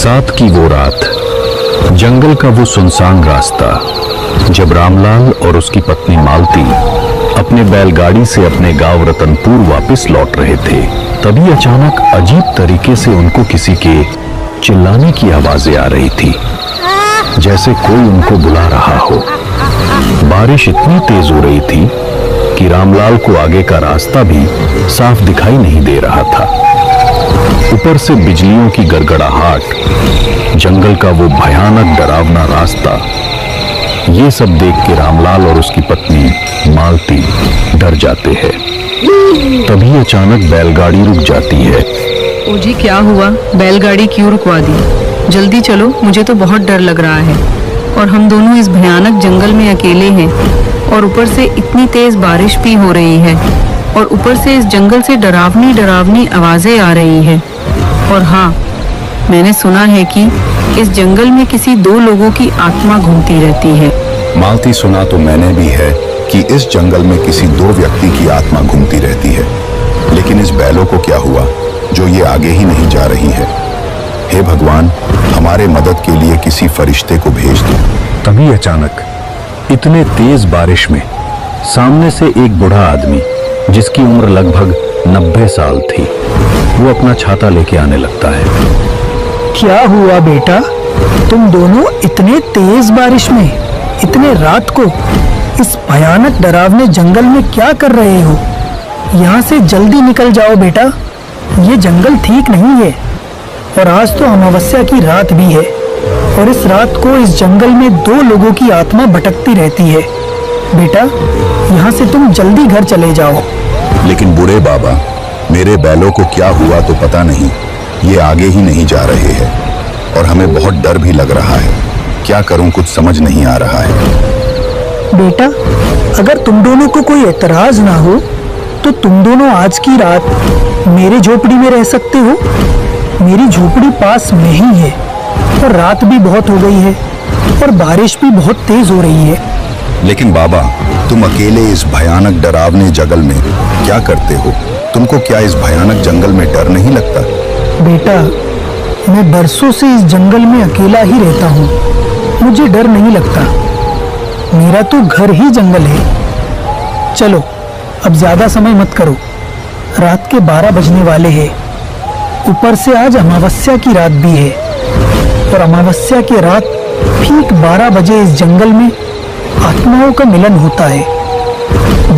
बरसात की वो रात, जंगल का वो सुनसान रास्ता, जब रामलाल और उसकी पत्नी मालती अपने बैलगाड़ी से अपने गांव रतनपुर वापस लौट रहे थे, तभी अचानक अजीब तरीके से उनको किसी के चिल्लाने की आवाजें आ रही थी, जैसे कोई उनको बुला रहा हो। बारिश इतनी तेज हो रही थी कि रामलाल को आगे का रास्ता भी साफ दिखाई नहीं दे रहा था। ऊपर से बिजलियों की गड़गड़ाहट, जंगल का वो भयानक डरावना रास्ता, ये सब देख के रामलाल और उसकी पत्नी मालती डर जाते हैं। तभी अचानक बैलगाड़ी रुक जाती है। ओ जी, क्या हुआ? बैलगाड़ी क्यों रुकवा दी? जल्दी चलो, मुझे तो बहुत डर लग रहा है। और हम दोनों इस भयानक जंगल में अकेले हैं, और ऊपर से इतनी तेज बारिश भी हो रही है, और ऊपर से इस जंगल से डरावनी डरावनी आवाजें आ रही है। और हाँ, मैंने सुना है कि इस जंगल में किसी दो लोगों की आत्मा घूमती रहती है। मालती, सुना तो मैंने भी है कि इस जंगल में किसी दो व्यक्ति की आत्मा घूमती रहती है, लेकिन इस बैलों को क्या हुआ जो ये आगे ही नहीं जा रही है? हे भगवान, हमारे मदद के लिए किसी फरिश्ते को भेज दो। तभी अचानक इतने तेज बारिश में सामने से एक बूढ़ा आदमी, जिसकी उम्र लगभग 90 साल थी, वो अपना छाता लेके आने लगता है। क्या हुआ बेटा? तुम दोनों इतने तेज बारिश में इतने रात को इस भयानक डरावने जंगल में क्या कर रहे हो? यहाँ से जल्दी निकल जाओ बेटा, ये जंगल ठीक नहीं है। और आज तो अमावस्या की रात भी है, और इस रात को इस जंगल में दो लोगों की आत्मा भटकती रहती है। बेटा, यहाँ से तुम जल्दी घर चले जाओ। लेकिन बूढ़े बाबा, मेरे बैलों को क्या हुआ तो पता नहीं, ये आगे ही नहीं जा रहे हैं, और हमें बहुत डर भी लग रहा है। क्या करूं, कुछ समझ नहीं आ रहा है। बेटा, अगर तुम दोनों को कोई एतराज ना हो तो तुम दोनों आज की रात मेरे झोपड़ी में रह सकते हो। मेरी झोपड़ी पास में ही है, और रात भी बहुत हो गई है, और बारिश भी बहुत तेज हो रही है। लेकिन बाबा, तुम अकेले इस भयानक डरावने जंगल में क्या करते हो? तुमको क्या इस भयानक जंगल में डर नहीं लगता? बेटा, मैं बरसों से इस जंगल में अकेला ही रहता हूँ, मुझे डर नहीं लगता। मेरा तो घर ही जंगल है। चलो, अब ज्यादा समय मत करो, रात के 12 बजने वाले हैं। ऊपर से आज अमावस्या की रात भी है, और अमावस्या की रात ठीक 12 बजे इस जंगल में आत्माओं का मिलन होता है।